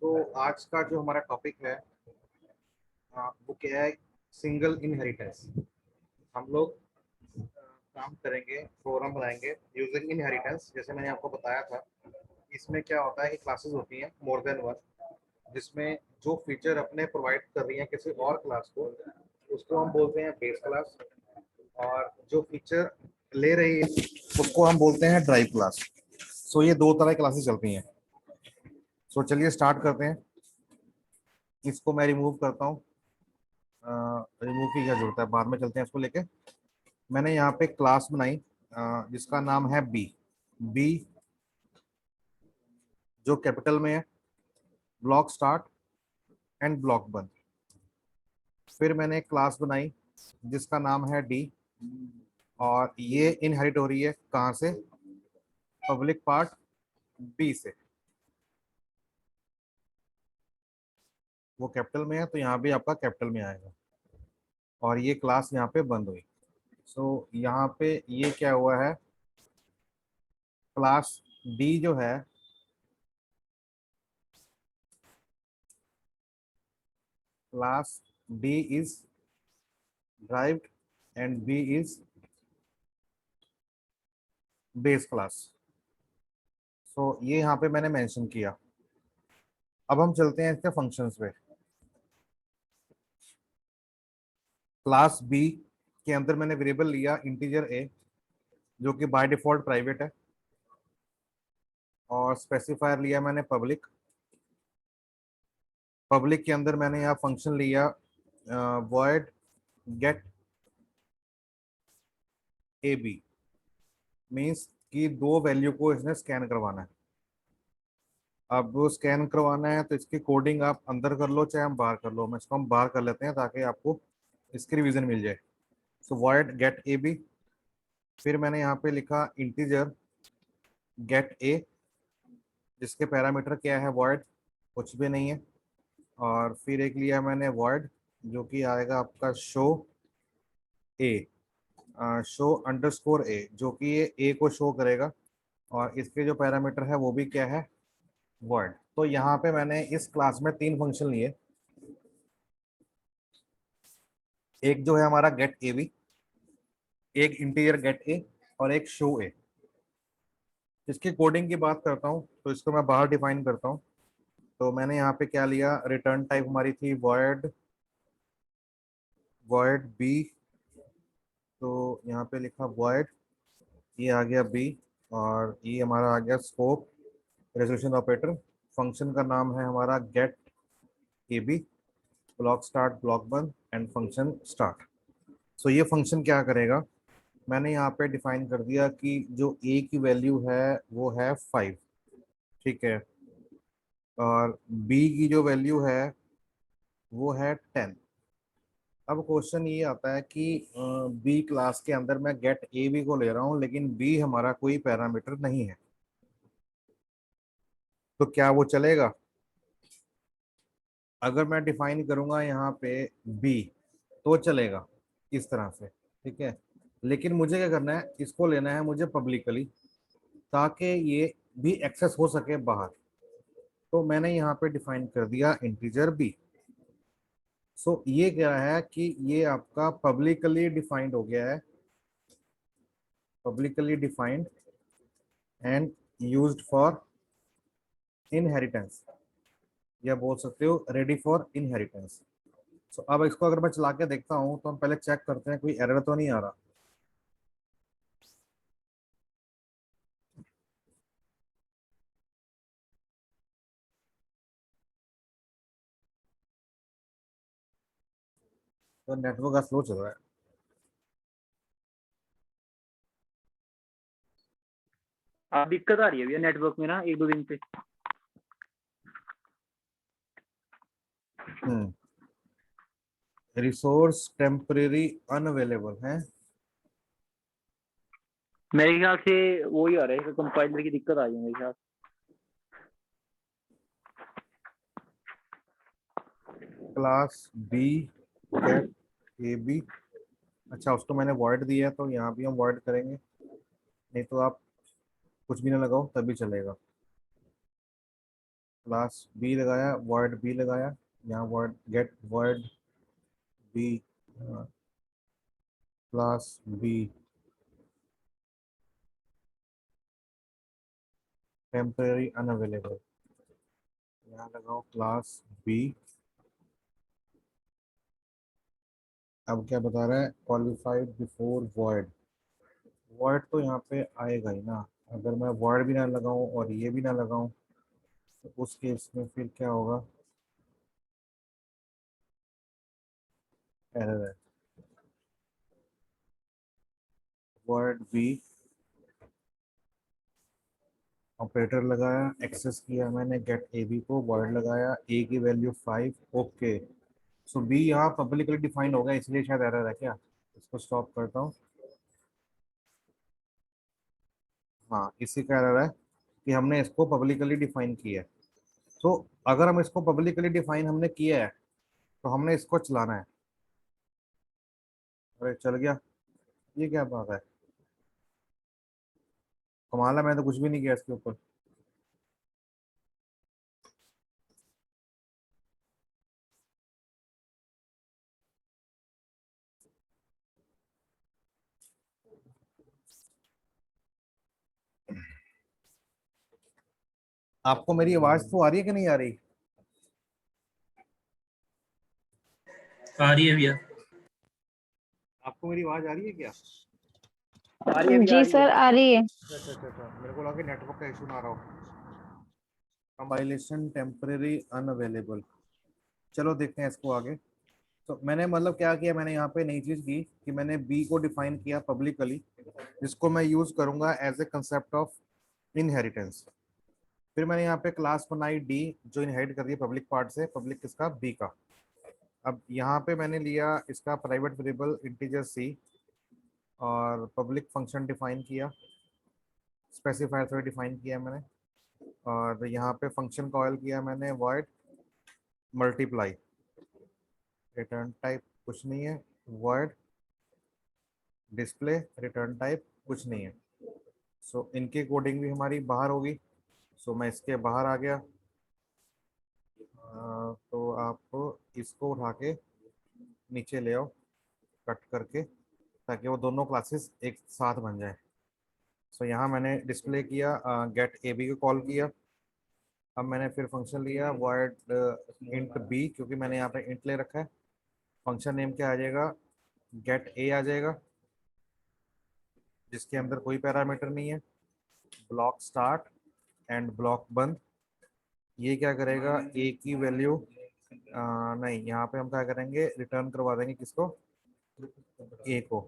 तो आज का जो हमारा टॉपिक है वो क्या है? Single inheritance. हम लोग काम करेंगे, प्रोग्राम बनाएंगे यूजिंग इनहेरिटेंस। जैसे मैंने आपको बताया था, इसमें क्या होता है कि क्लासेस होती हैं मोर देन वन, जिसमें जो फीचर अपने प्रोवाइड कर रही हैं किसी और क्लास को, उसको हम बोलते हैं बेस क्लास। और जो फीचर ले रही है उसको हम बोलते हैं ड्राइव क्लास। सो ये दो तरह की क्लासेस चलती हैं। सो चलिए स्टार्ट करते हैं। इसको मैं रिमूव करता हूँ। रिमूव की क्या जरूरत है, बाद में चलते हैं इसको लेके। मैंने यहाँ पे क्लास बनाई जिसका नाम है बी। बी जो कैपिटल में है, ब्लॉक स्टार्ट एंड ब्लॉक बंद। फिर मैंने एक क्लास बनाई जिसका नाम है डी, और ये इनहेरिट हो रही है कहाँ से? पब्लिक पार्ट बी से। वो कैपिटल में है तो यहाँ भी आपका कैपिटल में आएगा, और ये क्लास यहाँ पे बंद हुई। सो यहाँ पे ये क्या हुआ है, क्लास डी जो है, class d is derived and b is base class. So ये यहाँ पे मैंने मेंशन किया। अब हम चलते हैं इसके फंक्शंस पे। क्लास बी के अंदर मैंने वेरिएबल लिया इंटीजर ए, जो कि बाय डिफॉल्ट प्राइवेट है, और स्पेसिफायर लिया मैंने पब्लिक। पब्लिक के अंदर मैंने यहाँ फंक्शन लिया void get A B, means कि दो वैल्यू को इसने स्कैन करवाना है। अब वो स्कैन करवाना है तो इसकी कोडिंग आप अंदर कर लो चाहे हम बाहर कर लो। मैं इसको हम बाहर कर लेते हैं ताकि आपको इसकी रिवीजन मिल जाए। सो void get ए बी, फिर मैंने यहाँ पे लिखा इंटीजर get a, जिसके पैरामीटर क्या है, void, कुछ भी नहीं है। और फिर एक लिया मैंने void जो कि आएगा आपका शो ए, शो अंडरस्कोर ए, जो कि ये ए को शो करेगा, और इसके जो पैरामीटर है वो भी क्या है, void। तो यहाँ पे मैंने इस क्लास में तीन फंक्शन लिए। एक जो है हमारा गेट ए बी, एक इंटीजर गेट ए, और एक शो ए। इसकी कोडिंग की बात करता हूँ तो इसको मैं बाहर डिफाइन करता हूँ। तो मैंने यहाँ पे क्या लिया, रिटर्न टाइप हमारी थी void, void बी। तो यहाँ पे लिखा void, ये आ गया बी, और ये हमारा आ गया स्कोप रेजोल्यूशन ऑपरेटर। फंक्शन का नाम है हमारा गेट ए बी, ब्लॉक स्टार्ट ब्लॉक बंद एंड फंक्शन स्टार्ट। सो ये फंक्शन क्या करेगा, मैंने यहाँ पे डिफाइन कर दिया कि जो ए की वैल्यू है वो है 5, ठीक है, और बी की जो वैल्यू है वो है 10। अब क्वेश्चन ये आता है कि बी क्लास के अंदर मैं गेट ए बी को ले रहा हूँ, लेकिन बी हमारा कोई पैरामीटर नहीं है, तो क्या वो चलेगा? अगर मैं डिफाइन करूंगा यहाँ पे बी तो चलेगा इस तरह से, ठीक है। लेकिन मुझे क्या करना है, इसको लेना है मुझे पब्लिकली, ताकि ये भी एक्सेस हो सके बाहर। तो मैंने यहाँ पे डिफाइन कर दिया इंटीजर बी। सो ये क्या है कि ये आपका पब्लिकली डिफाइंड हो गया है, publicly defined and used for inheritance, या बोल सकते हो रेडी फॉर इनहेरिटेंस। सो अब इसको अगर मैं चला के देखता हूँ तो हम पहले चेक करते हैं कोई एरर तो नहीं आ रहा। तो नेटवर्क का स्लो चल रहा है। आप दिक्कत आ रही है भैया नेटवर्क में ना एक दो दिन से। रिसोर्स टेम्परेरी अनअवेलेबल है। मेरे ख्याल से वो ही आ रहा है, कंपाइलर की दिक्कत आ रही है मेरे ख्याल। क्लास बी गेट ए बी, अच्छा उसको मैंने वॉइड दिया है तो यहाँ भी हम वॉइड करेंगे, नहीं तो आप कुछ भी ना लगाओ तभी चलेगा। क्लास बी लगाया, वर्ड बी लगाया, यहाँ word get word B class B temporary unavailable, यहाँ लगाओ क्लास बी। अब क्या बता रहा है, क्वालिफाइड बिफोर वर्ड। वर्ड तो यहाँ पे आएगा ही ना, अगर मैं वर्ड भी ना लगाऊं और ये भी ना लगाऊं तो उस केस में फिर क्या होगा, एरर है। वर्ड बी ऑपरेटर लगाया, एक्सेस किया मैंने गेट ए बी को, वर्ड लगाया, ए की वैल्यू 5, ओके। सो बी यहाँ पब्लिकली डिफाइंड हो गया, इसलिए शायद एरर है क्या। इसको स्टॉप करता हूँ। हाँ, इसी का एरर है कि हमने इसको पब्लिकली डिफाइन किया है। तो अगर हम इसको पब्लिकली डिफाइन हमने किया है तो हमने इसको चलाना है। अरे चल गया, ये क्या बात है, कमाल है, मैं तो कुछ भी नहीं किया इसके ऊपर। आपको मेरी आवाज तो आ रही है कि नहीं आ रही। आ रही है भैया। आपको मेरी आवाज आ रही है क्या। आ रही है भैया, आ जी रही है। सर आ रही है। अच्छा, मेरे को लगा नेटवर्क का इशू ना रहा हो। कंपाइलेशन टेम्परेरी अनअवेलेबल, चलो देखते हैं इसको आगे। तो मैंने मतलब क्या किया, मैंने यहाँ पे नई चीज की कि मैंने बी को डिफाइन किया पब्लिकली, जिसको मैं यूज करूंगा as a concept of inheritance. फिर मैंने यहाँ पे क्लास बनाई डी, जो इनहेरिट कर रही है पब्लिक पार्ट से, पब्लिक किसका, बी का। अब यहाँ पे मैंने लिया इसका प्राइवेट वेरिएबल इंटीजर सी, और पब्लिक फंक्शन डिफाइन किया, स्पेसिफायर से डिफाइन किया मैंने, और यहाँ पे फंक्शन कॉल किया मैंने वॉइड मल्टीप्लाई, रिटर्न टाइप कुछ नहीं है, वर्ड डिस्प्ले रिटर्न टाइप कुछ नहीं है। सो इनकी कोडिंग भी हमारी बाहर होगी। सो मैं इसके बाहर आ गया। तो आप इसको उठा के नीचे ले आओ, कट करके, ताकि वो दोनों क्लासेस एक साथ बन जाए। सो यहाँ मैंने डिस्प्ले किया, गेट ए बी को कॉल किया। अब मैंने फिर फंक्शन लिया वॉइड इंट बी, क्योंकि मैंने यहाँ पे इंट ले रखा है। फंक्शन नेम क्या आ जाएगा, गेट ए आ जाएगा, जिसके अंदर कोई पैरामीटर नहीं है। ब्लॉक स्टार्ट एंड ब्लॉक बंद, ये क्या करेगा, ए की वैल्यू नहीं, यहाँ पे हम क्या करेंगे, रिटर्न करवा देंगे किसको, ए को,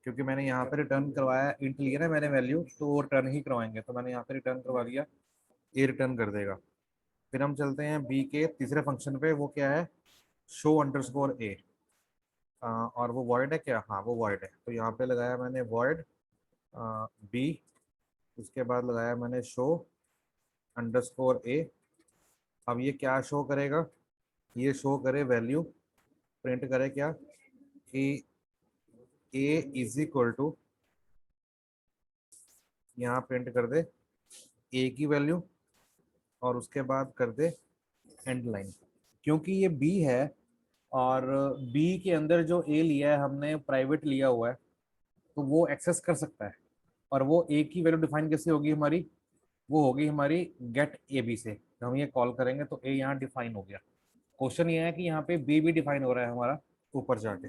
क्योंकि मैंने यहाँ पे रिटर्न करवाया, इंट लिया ना मैंने वैल्यू, तो वो रिटर्न ही करवाएंगे, तो मैंने यहाँ पे रिटर्न करवा दिया, ए रिटर्न कर देगा। फिर हम चलते हैं बी के तीसरे फंक्शन पे, वो क्या है, शो अंडरस्कोर ए, और वो वॉइड है क्या, हाँ वो वॉइड है। तो यहाँ पे लगाया मैंने वॉइड बी, उसके बाद लगाया मैंने शो अंडरस्कोर ए। अब ये क्या शो करेगा, ये शो करे वैल्यू, प्रिंट करे क्या कि ए इज इक्वल टू, यहाँ प्रिंट कर दे ए की वैल्यू, और उसके बाद कर दे एंड लाइन। क्योंकि ये बी है और बी के अंदर जो ए लिया है हमने प्राइवेट लिया हुआ है, तो वो एक्सेस कर सकता है। और वो ए की वैल्यू डिफाइन कैसे होगी हमारी, वो होगी हमारी गेट ए बी से। जब हम ये कॉल करेंगे तो ए यहाँ डिफाइन हो गया। क्वेश्चन ये है कि यहाँ पे बी भी डिफाइन हो रहा है हमारा ऊपर जाके।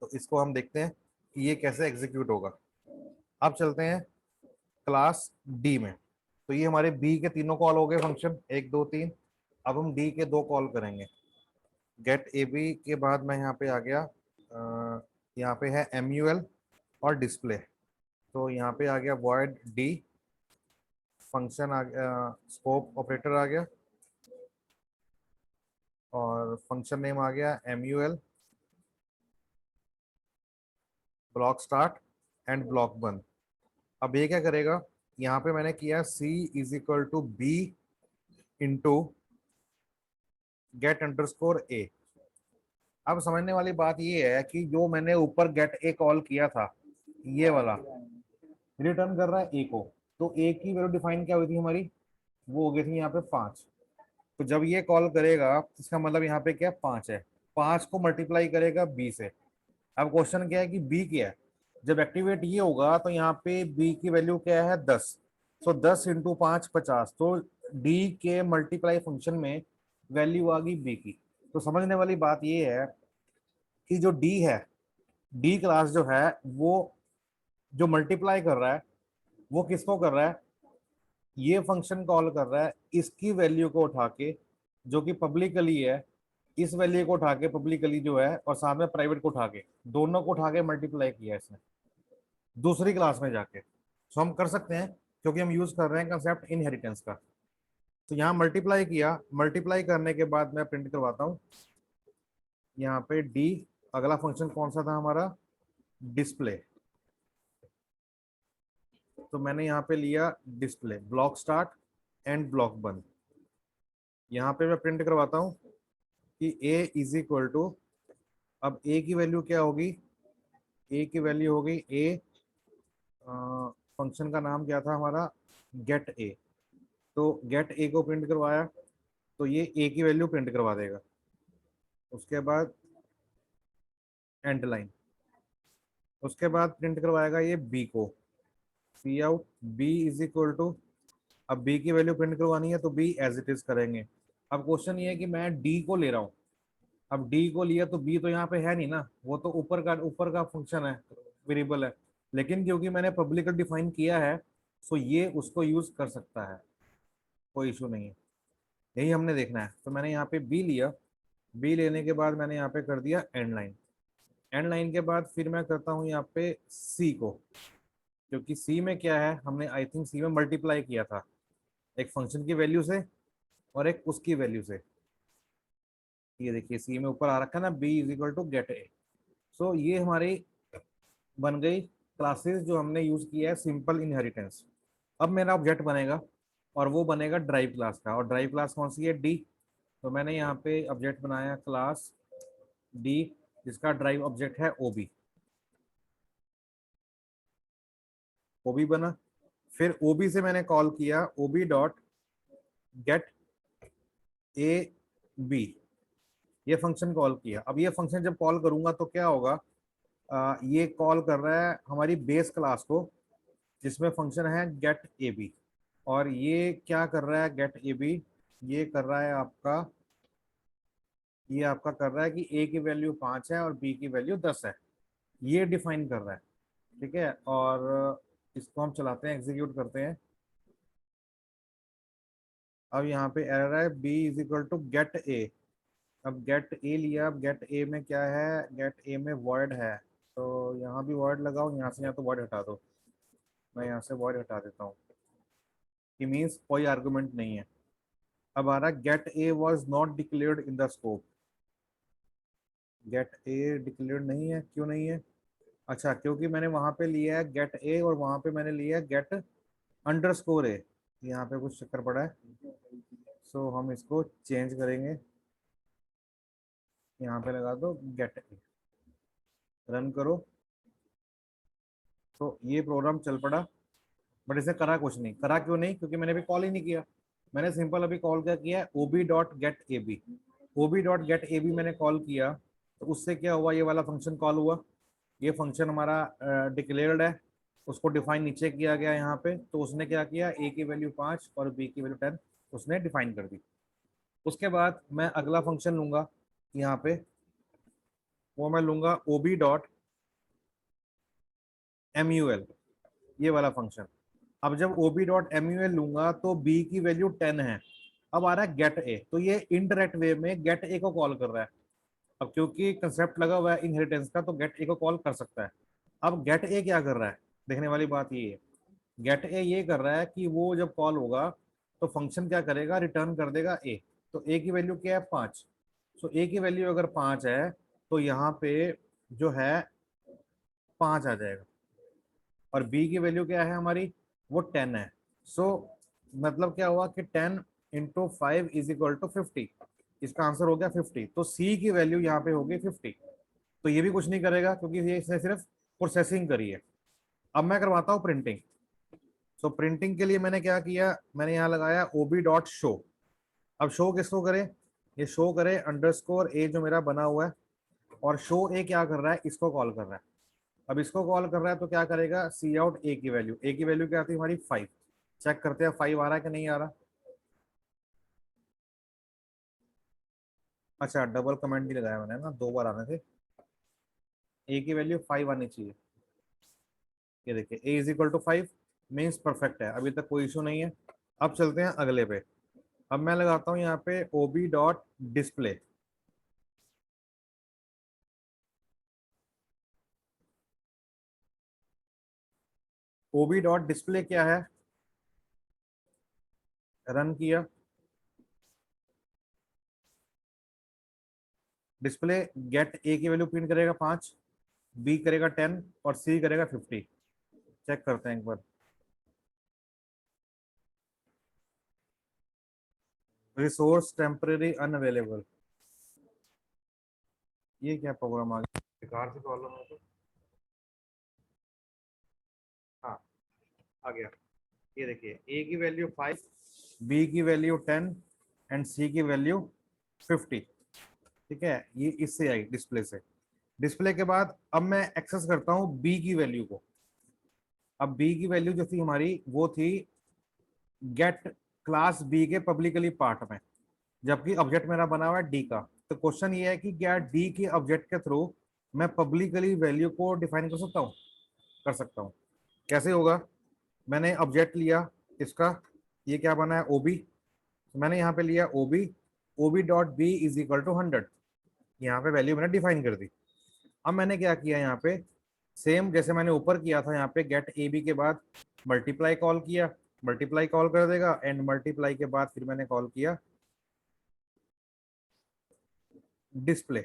तो इसको हम देखते हैं कि ये कैसे एग्जीक्यूट होगा। अब चलते हैं क्लास डी में। तो ये हमारे बी के तीनों कॉल हो गए फंक्शन, 1 2 3। अब हम डी के 2 कॉल करेंगे। गेट ए बी के बाद मैं यहाँ पे आ गया, यहाँ पे है MUL और डिस्प्ले। तो यहाँ पे आ गया वॉइड डी, फंक्शन आ गया, स्कोप ऑपरेटर आ गया, और फंक्शन नेम आ गया MUL, block start and block बंद। अब ये क्या करेगा, यहाँ पे मैंने किया C is equal to B into get underscore A. अब समझने वाली बात ये है कि जो मैंने ऊपर गेट ए कॉल किया था, ये वाला रिटर्न कर रहा है ए को, तो ए की वैल्यू डिफाइन क्या हुई थी हमारी, वो हो गई थी यहाँ पे 5। तो जब ये कॉल करेगा इसका मतलब यहाँ पे क्या 5 है, 5 को मल्टीप्लाई करेगा बी से। अब क्वेश्चन क्या है कि बी क्या है। जब एक्टिवेट ये होगा तो यहाँ पे बी की वैल्यू क्या है 10। सो 10 इंटू 5 50। तो डी के मल्टीप्लाई फंक्शन में वैल्यू आ गई बी की। तो समझने वाली बात ये है कि जो डी है, डी क्लास जो है वो जो मल्टीप्लाई कर रहा है वो किसको कर रहा है, ये फंक्शन कॉल कर रहा है इसकी वैल्यू को उठा के जो कि पब्लिकली है, इस वैल्यू को उठा के पब्लिकली जो है और साथ में प्राइवेट को उठा के, दोनों को उठा के मल्टीप्लाई किया इसने दूसरी क्लास में जाके। तो हम कर सकते हैं क्योंकि हम यूज कर रहे हैं कंसेप्ट इनहेरिटेंस का। तो यहाँ मल्टीप्लाई किया, मल्टीप्लाई करने के बाद मैं प्रिंट करवाता हूँ यहाँ पे डी। अगला फंक्शन कौन सा था हमारा, डिस्प्ले। तो मैंने यहाँ पे लिया display, block start and block बंद। यहाँ पे मैं प्रिंट करवाता हूँ कि a इज इक्वल टू, अब a की वैल्यू क्या होगी, a की वैल्यू होगी a, फंक्शन का नाम क्या था हमारा, गेट a। तो गेट a को प्रिंट करवाया तो ये a की वैल्यू प्रिंट करवा देगा। उसके बाद एंड लाइन, उसके बाद प्रिंट करवाएगा ये b को, cout b is equal to, अब b की वैल्यू प्रिंट करवानी है तो b एज इट इज करेंगे। अब क्वेश्चन ये है कि मैं d को ले रहा हूँ, अब डी को लिया तो बी तो यहाँ पे है नहीं ना, वो तो ऊपर का फंक्शन है, वेरिएबल है। लेकिन क्योंकि मैंने पब्लिक डिफाइन किया है तो ये उसको यूज कर सकता है, कोई इशू नहीं है। यही हमने देखना है। तो मैंने यहाँ पे बी लिया, बी लेने के बाद मैंने यहाँ पे कर दिया एंड लाइन। एंड लाइन के बाद फिर मैं करता हूँ यहाँ पे सी को, क्योंकि सी में क्या है, हमने आई थिंक सी में मल्टीप्लाई किया था एक फंक्शन की वैल्यू से और एक उसकी वैल्यू से। ये देखिए सी में ऊपर आ रखा है ना, b is equal to get a. So ये हमारी बन गई क्लासेस जो हमने यूज किया है सिंपल इनहेरिटेंस। अब मेरा ऑब्जेक्ट बनेगा और वो बनेगा ड्राइव क्लास का, और ड्राइव क्लास कौन सी है, डी। तो मैंने यहाँ पे ऑब्जेक्ट बनाया क्लास डी जिसका ड्राइव ऑब्जेक्ट है ओबी, ओबी बना। फिर ओबी से मैंने कॉल किया ob dot get A B, ये फंक्शन कॉल किया। अब ये फंक्शन जब कॉल करूंगा तो क्या होगा, ये कॉल कर रहा है हमारी बेस क्लास को जिसमें फंक्शन है गेट ए बी। और ये क्या कर रहा है गेट ए बी, ये कर रहा है आपका, ये आपका कर रहा है कि ए की वैल्यू 5 है और बी की वैल्यू 10 है, ये डिफाइन कर रहा है। ठीक है, और इसको हम चलाते हैं, एग्जीक्यूट करते हैं। अब यहाँ पे एरर है B is equal to get A. अब गेट ए लिया, अब गेट ए में क्या है, गेट ए में वॉइड है, तो यहाँ भी वॉइड लगाओ, यहाँ से यहाँ तो वॉइड हटा दो। मैं यहाँ से वॉइड हटा देता हूँ कि मीन्स कोई आर्गुमेंट नहीं है। अब आ रहा gate A was not declared in the scope. Gate A declared नहीं है, क्यों नहीं है, अच्छा क्योंकि मैंने वहां पे लिया है गेट ए और वहां पे मैंने लिया है गेट अंडरस्कोर ए, यहाँ पे कुछ चक्कर पड़ा है। सो हम इसको चेंज करेंगे, यहाँ पे लगा दो गेट ए, रन करो। तो ये प्रोग्राम चल पड़ा, बट इसे करा कुछ नहीं। करा क्यों नहीं, क्योंकि मैंने अभी कॉल ही नहीं किया। मैंने सिंपल अभी कॉल क्या किया, ओबी डॉट गेट ए बी, ओबी डॉट गेट ए बी मैंने कॉल किया तो उससे क्या हुआ, ये वाला फंक्शन कॉल हुआ। ये फंक्शन हमारा डिक्लेयर्ड है, उसको डिफाइन नीचे किया गया यहाँ पे। तो उसने क्या किया, ए की वैल्यू 5 और बी की वैल्यू 10 उसने डिफाइन कर दी। उसके बाद मैं अगला फंक्शन लूंगा यहाँ पे, वो मैं लूंगा ओबी डॉट एम यू एल, ये वाला फंक्शन। अब जब ओबी डॉट एम यू एल लूंगा तो बी की वैल्यू 10 है। अब आ रहा है गेट ए, तो ये इनडायरेक्ट वे में गेट ए को कॉल कर रहा है। अब क्योंकि कंसेप्ट लगा हुआ है इनहेरिटेंस का तो गेट ए को कॉल कर सकता है। अब गेट ए क्या कर रहा है, देखने वाली बात ये है, गेट ए ये कर रहा है कि वो जब कॉल होगा तो फंक्शन क्या करेगा, रिटर्न कर देगा ए। तो ए की वैल्यू क्या है 5। सो ए की वैल्यू अगर 5 है तो यहाँ पे जो है 5 आ जाएगा, और बी की वैल्यू क्या है हमारी, वो 10 है। सो मतलब क्या हुआ कि 10 इंटू 5 इज इक्वल टू 50, इसका आंसर हो गया 50। तो सी की वैल्यू यहाँ पे होगी 50। तो ये भी कुछ नहीं करेगा क्योंकि ये इसने सिर्फ प्रोसेसिंग करी है। अब मैं करवाता हूँ प्रिंटिंग। सो प्रिंटिंग के लिए मैंने क्या किया, मैंने यहाँ लगाया ओबी डॉट शो। अब शो किसको करे, ये शो करे अंडरस्कोर ए जो मेरा बना हुआ है, और शो ए क्या कर रहा है, इसको कॉल कर रहा है। अब इसको कॉल कर रहा है तो क्या करेगा, सी आउट ए की वैल्यू, ए की वैल्यू क्या आती है हमारी 5। चेक करते हैं 5 आ रहा है कि नहीं आ रहा। अच्छा डबल कमेंट भी लगाया मैंने ना, 2 बार आने थे। ए की वैल्यू 5 आनी चाहिए। ये देखिए a is equal to 5 means perfect है, अभी तक कोई इशू नहीं है। अब चलते हैं अगले पे। अब मैं लगाता हूँ यहाँ पे ओबी डॉट डिस्प्ले। ओबी डॉट डिस्प्ले क्या है, रन किया, डिस्प्ले गेट ए की वैल्यू प्रिंट करेगा 5, बी करेगा 10 और सी करेगा 50। चेक करते हैं एक बार। रिसोर्स टेम्परेरी अनअवेलेबल, ये क्या प्रोग्राम आ गया, बेकार से प्रॉब्लम है तो। हाँ आ गया। ये देखिए ए की वैल्यू 5, बी की वैल्यू 10 एंड सी की वैल्यू 50। ठीक है, ये इससे आई डिस्प्ले से। डिस्प्ले के बाद अब मैं एक्सेस करता हूँ बी की वैल्यू को। अब बी की वैल्यू जो थी हमारी वो थी गेट क्लास बी के पब्लिकली पार्ट में, जबकि ऑब्जेक्ट मेरा बना हुआ है डी का। तो क्वेश्चन ये है कि क्या डी के ऑब्जेक्ट के थ्रू मैं पब्लिकली वैल्यू को डिफाइन कर सकता हूँ, कर सकता हूँ। कैसे होगा, मैंने ऑब्जेक्ट लिया इसका, ये क्या बना है ओबी, तो मैंने यहाँ पे लिया ob, ob dot b is equal to 100, यहाँ पे वैल्यू मैंने डिफाइन कर दी। अब मैंने क्या किया यहाँ पे, सेम जैसे मैंने ऊपर किया था, यहाँ पे गेट ए बी के बाद मल्टीप्लाई कॉल किया, मल्टीप्लाई कॉल कर देगा, एंड मल्टीप्लाई के बाद फिर मैंने कॉल किया डिस्प्ले।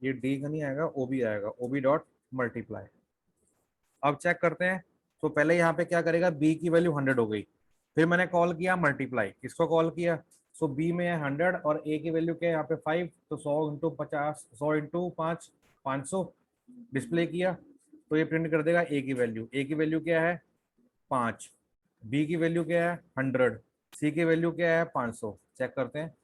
ये डी का नहीं आएगा, ओबी आएगा, ओबी डॉट मल्टीप्लाई। अब चेक करते हैं। तो पहले यहाँ पे क्या करेगा, बी की वैल्यू 100 हो गई, फिर मैंने कॉल किया मल्टीप्लाई, इसको कॉल किया। सो बी में है 100 और ए की वैल्यू क्या है यहाँ पे 5, तो 100 इंटू 50, 100 इंटू 5, 500 डिस्प्ले किया, तो ये प्रिंट कर देगा ए की वैल्यू। ए की वैल्यू क्या है 5, बी की वैल्यू क्या है 100, सी की वैल्यू क्या है 500। चेक करते हैं।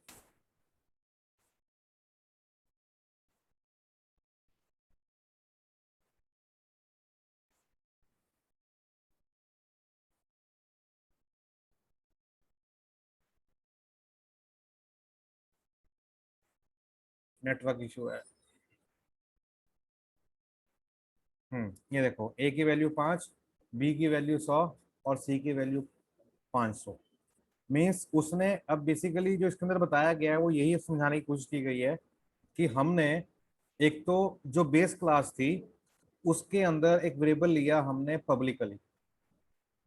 नेटवर्क इशू है। ये देखो ए की वैल्यू 5, बी की वैल्यू 100 और सी की वैल्यू 500। मीन्स उसने, अब बेसिकली जो इसके अंदर बताया गया है वो यही समझाने की कोशिश की गई है कि हमने एक तो जो बेस क्लास थी उसके अंदर एक वेरिएबल लिया हमने पब्लिकली,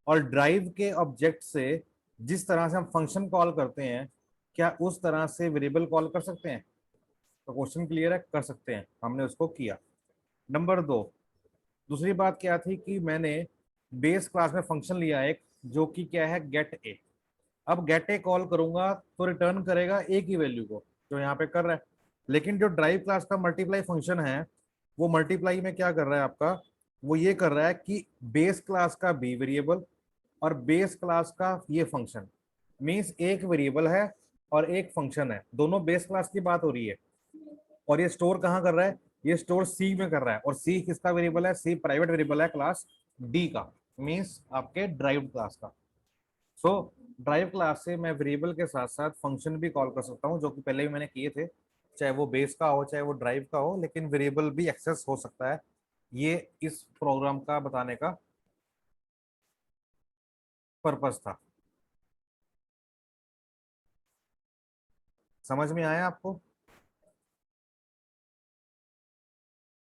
और ड्राइव के ऑब्जेक्ट से जिस तरह से हम फंक्शन कॉल करते हैं क्या उस तरह से वेरिएबल कॉल कर सकते हैं। तो क्वेश्चन क्लियर है, कर सकते हैं, हमने उसको किया। नंबर 2, दूसरी बात क्या थी कि मैंने बेस क्लास में फंक्शन लिया एक, जो कि क्या है गेट ए। अब गेट ए कॉल करूंगा तो रिटर्न करेगा ए की वैल्यू को, जो यहाँ पे कर रहा है। लेकिन जो ड्राइव क्लास का मल्टीप्लाई फंक्शन है वो मल्टीप्लाई में क्या कर रहा है आपका, वो ये कर रहा है कि बेस क्लास का बी वेरिएबल और बेस क्लास का ये फंक्शन, मीन्स एक वेरिएबल है और एक फंक्शन है, दोनों बेस क्लास की बात हो रही है। और ये स्टोर कहाँ कर रहा है, ये स्टोर सी में कर रहा है, और सी किसका वेरिएबल है, सी प्राइवेट वेरिएबल है क्लास डी का, मीन्स आपके ड्राइव क्लास का। सो ड्राइव क्लास से मैं वेरिएबल के साथ साथ फंक्शन भी कॉल कर सकता हूँ, जो कि पहले भी मैंने किए थे, चाहे वो बेस का हो चाहे वो ड्राइव का हो, लेकिन वेरिएबल भी एक्सेस हो सकता है। ये इस प्रोग्राम का बताने का पर्पस था। समझ में आया आपको।